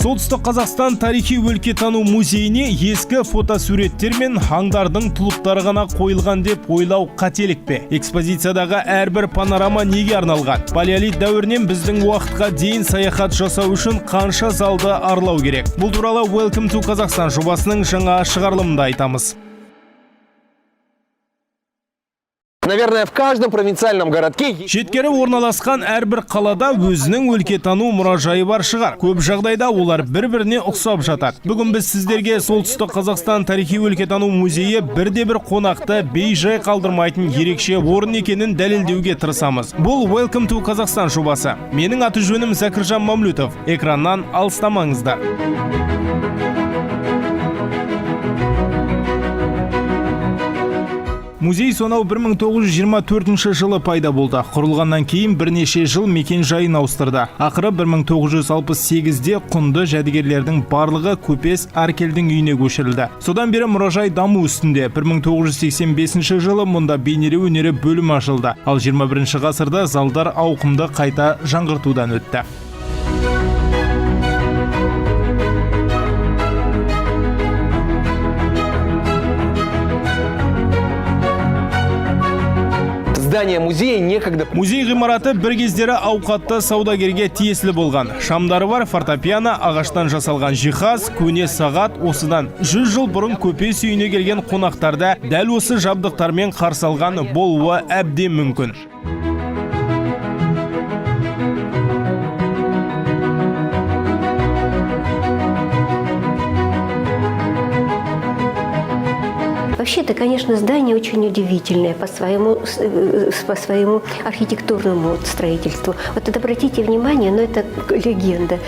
Солтүстік Қазақстан тарихи өлкетану музейіне ескі фотосуреттер мен аңдардың тұлыптары ғана қойылған деп ойлау қателік пе? Экспозициядағы әрбір панорама неге арналған? Палеолит дәуірінен біздің уақытқа дейін саяхат жасау үшін қанша залды аралау керек? Бұл туралы Welcome to Kazakhstan жобасының жаңа шығарылымында айтамыз. Наверное, в каждом провинциальном городке шеткері орналасқан әрбір қалада өзінің өлкетану мұражайы бар шығар. Көп жағдайда олар бір-біріне ұқсап жатады. Бүгін біз сіздерге Солтүстік Қазақстан тарихи өлкетану музейі бірде-бір қонақты бей-жай қалдырмайтын ерекше орын екенін дәлелдеуге тырысамыз. Бұл Welcome to Kazakhstan жобасы. Менің аты жөнім Закиржан Мамлютов. Экраннан алыстамаңыздар. Музей сонау 1924 жылы пайда болды. Құрылғаннан кейін бірнеше жыл мекен жайын ауыстырды. Ақыры 1968-де құнды жәдігерлердің барлығы Көпес Аркелдің үйіне көшірілді. Содан бері мұражай даму үстінде. 1985 жылы мұнда бейнелеу өнері бөлімі ашылды. Ал 21 ғасырда залдар ауқымды қайта жаңғыртудан өтті. здание музея некогда... Музей ғимараты бір кездері ауқатты саудагерге тиесілі болған. Шамдары бар, фортепиано, ағаштан жасалған жиһаз, көне сағат осыдан 100 жыл бұрын Көпес үйіне келген қонақтарда дәл осы жабдықтармен қарсы алған болуы әбден мүмкін. Вообще, это, конечно, здание очень удивительное по своему архитектурному строительству. Вот это, обратите внимание, но это легенда.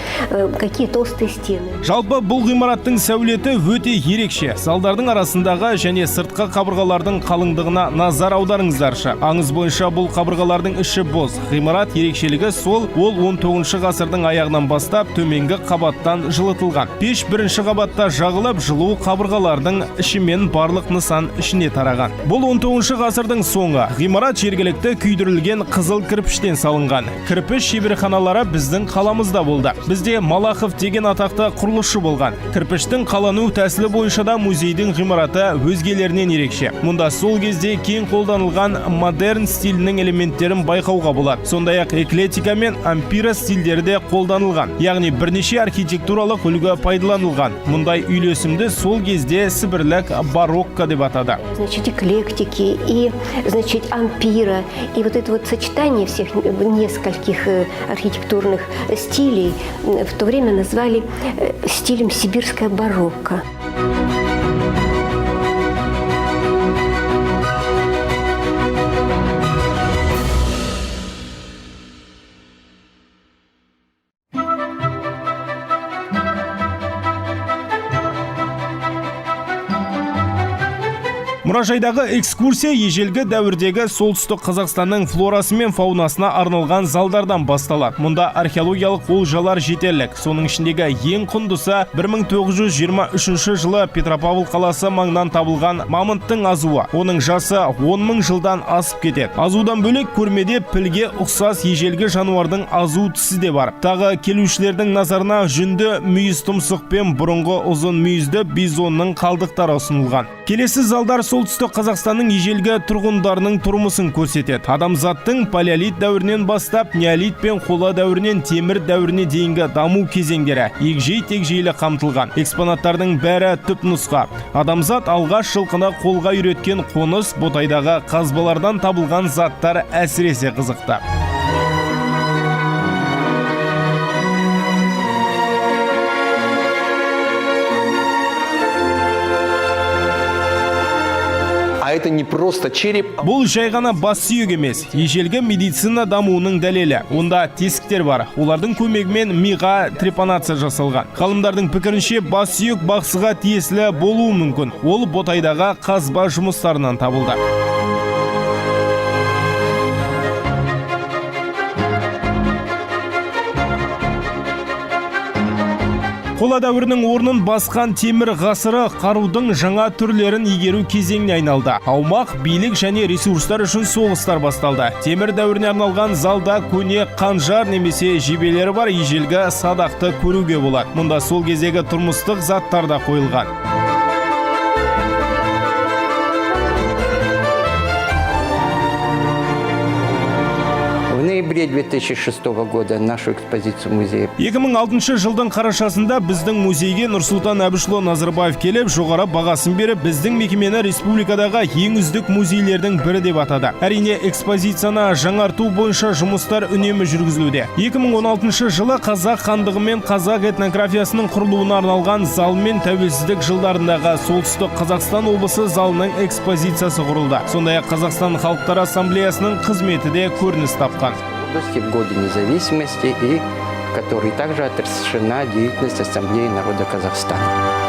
Какие толстые стены. Жалпы бұл ғимараттың сәулеті өте ерекше. Залдардың арасындағы және сыртқы қабырғалардың қалыңдығына назар аударыңыздаршы. Аңыз бойынша бұл қабырғалардың іші боз. Ғимарат ерекшелігі сол, ол 19 ғасырдың аяғынан бастап төменгі қабаттан жылытылған. Пеш бірінші қабатта жағылып, жылу қабырғалардың ішімен барлық нысан ішіне тараған. Бұл 19 ғасырдың соңы. Ғимарат жергілікті күйдірілген қызыл кірпіштен салынған. Кірпіш шеберханалары біздің қаламызда болды. Бізде Малахов деген атақты құрылысшы болған. Кірпіштің қалану тәсілі бойынша да музейдің ғимараты өзгелерінен ерекше. Мұнда сол кезде кең қолданылған модерн стилінің элементтерін байқауға болады. Сондай-ақ эклетика мен ампира стильдері де қолданылған. Яғни бірнеше архитектуралық үлгі пайдаланылған. Мұндай үйлесімді сол кезде сібірлік барокко деп атады. Значит, эклектики и, значит, ампира. И вот это вот сочетание всех нескольких архитектурных стилей в то время назвали стилем сибирское барокко. Мұражайдағы экскурсия ежелгі дәуірдегі Солтүстік Қазақстанның флорасы мен фаунасына арналған залдардан басталады. Мұнда археологиялық олжалар жетерлік. Соның ішіндегі ең құндысы 1923 жылы Петропавл қаласы маңынан табылған мамонттың азуы. Оның жасы 10.000 жылдан асып кетеді. Азудан бөлек көрмеде пілге ұқсас ежелгі жануардың азу тісі де бар. Тағы келушілердің назарына жүнді мүйіз тұмсық пен бұрынғы ұзын мүйізді бизонның қалдықтары ұсынылған. Келесі залдар Солтүстік Қазақстанның ежелгі тұрғындарының тұрмысын көрсетеді. Адамзаттың палеолит дәуірінен бастап неолит пен қола дәуірінен темір дәуіріне дейінгі даму кезеңдері егжей-тегжейлі қамтылған. Экспонаттардың бәрі түп нұсқа. Адамзат алғаш жылқыны қолға үйреткен қоныс Ботайдағы қазбалардан табылған заттар әсіресе қызықты. это не просто череп. Бұл жай ғана бас сүйек емес, ежелгі медицина дамуының дәлелі. Онда тесіктер бар. Олардың көмегімен миға трепанация жасалған. Ғалымдардың пікірінше бас сүйек бақсыға тиесілі болуы мүмкін. Ол Ботайдағы қазба жұмыстарынан табылды. Қола дәуірінің орнын басқан темір ғасыры қарудың жаңа түрлерін игеру кезеңіне айналды. Аумақ, билік және ресурстар үшін соғыстар басталды. Темір дәуіріне арналған залда көне қанжар немесе жебелері бар ежелгі садақты көруге болады. Мұнда сол кездегі тұрмыстық заттар да қойылған. В ноябре 2006 года нашу экспозицию музея 2006 жылдың қарашасында біздің музейге Нұрсұлтан Әбішұлы Назарбаев келіп, жоғары бағасын беріп, біздің мекемені республикадағы ең үздік музейлердің бірі деп атады. Әрине, экспозицияны жаңарту бойынша жұмыстар үнемі жүргізілуде. 2016 жылы қазақ хандығы мен қазақ этнографиясының құрылуына арналған зал мен тәуелсіздік жылдарындағы Солтүстік Қазақстан облысы залының экспозициясы құрылды. Сондай-ақ Қазақстан Халықтар Ассамблеясының қызметі де көрініс тапқан. в годы независимости и в которой также отражена деятельность Ассамблеи народа Казахстана.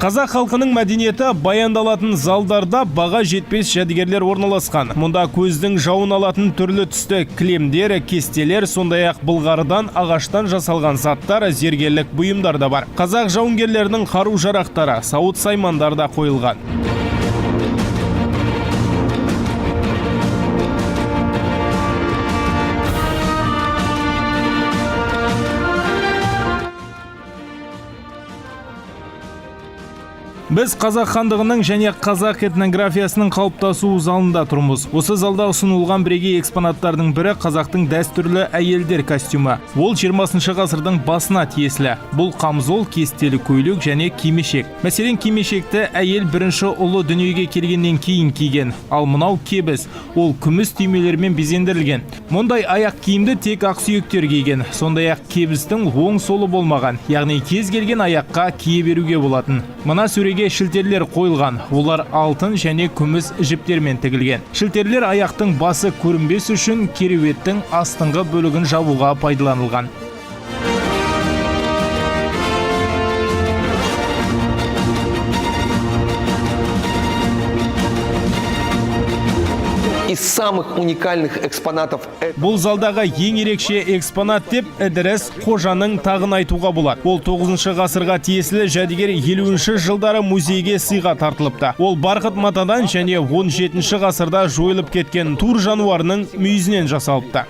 Қазақ халқының мәдениеті баяндалатын залдарда баға жетпес жәдігерлер орналасқан. Мұнда көздің жауын алатын түрлі түсті кілемдер, кестелер, сондай-ақ былғарыдан, ағаштан жасалған заттар, зергерлік бұйымдар да бар. Қазақ жауынгерлерінің қару-жарақтары, сауыт саймандар да қойылған. Біз қазақ хандығының және қазақ этнографиясының қалыптасу залында тұрмыз. Осы залда ұсынылған бірегей экспонаттардың бірі қазақтың дәстүрлі әйелдер костюмы. Ол 20 ғасырдың басына тиесілі. Бұл қамзол, кестелі көйлек және кимешек. Мәселен, кимешекті әйел бірінші ұлы дүниеге келгеннен кейін киген. Ал мынау кебіс. Ол күміс түймелермен безендірілген. Мұндай аяқ киімді тек ақсүйектер киген. Сондай-ақ кебістің оң солы болмаған. Яғни кез келген аяққа кие беруге болатын. Мына сөреге шілтерлер қойылған. Олар алтын және күміс жіптермен тігілген. Шілтерлер аяқтың басы көрінбес үшін кереуеттің астыңғы бөлігін жабуға пайдаланылған. Из самых уникальных экспонатов Бұл залдағы ең ерекше экспонат деп Эдіріс Қожаның тағын айтуға болады. Ол 9 ғасырға тиесілі жәдігер 50 жылдары музейге сыйға тартылыпты. Ол барқыт матадан және 17 ғасырда жойылып кеткен тур жануарының мүйізінен жасалыпты.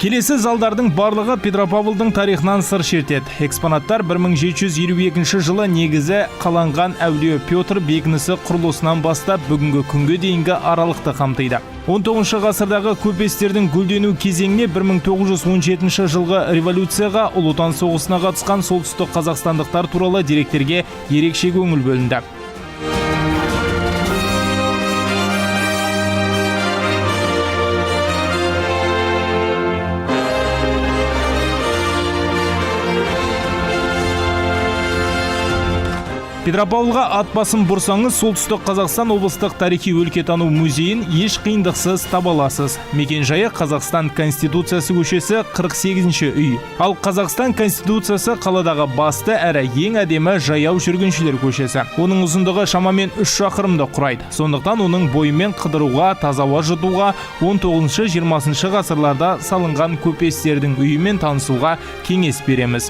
Келесі залдардың барлығы Петропавлдың тарихынан сыр шертеді. Экспонаттар 1722 жылы негізі қаланған әулие Петр бекінісі құрылысынан бастап бүгінгі күнге дейінгі аралықты қамтиды. 19 ғасырдағы көпестердің гүлдену кезеңіне 1917 жылғы революцияға, Ұлы Отан соғысына қатысқан солтүстік қазақстандықтар туралы деректерге ерекше көңіл бөлінді. Петропавлға ат басын бұрсаңыз, Солтүстік Қазақстан облыстық тарихи өлкетану музейін еш қиындықсыз таба аласыз. Мекен жайы Қазақстан Конституциясы көшесі 48-ші үй. Ал Қазақстан Конституциясы қаладағы басты әрі ең әдемі жаяу жүргіншілер көшесі. Оның ұзындығы шамамен 3 шақырымды құрайды. Сондықтан оның бойымен қыдыруға, таза ауа жұтуға, 19-20 ғасырларда салынған көпестердің үйімен танысуға кеңес береміз.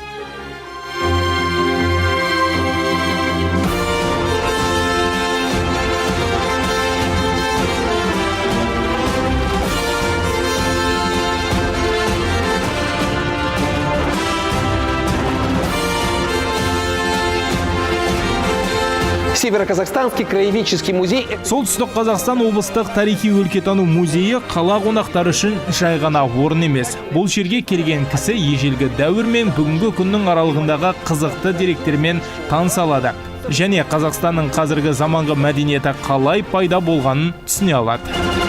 все Северо-Казахстанский краеведческий музей. Солтүстік Қазақстан облыстық тарихи өлкетану музейі қала қонақтары үшін жай ғана орын емес. Бұл жерге келген кісі ежелгі дәуір мен бүгінгі күннің аралығындағы қызықты деректермен таныса алады. Және Қазақстанның қазіргі заманғы мәдениеті қалай пайда болғанын түсіне алады.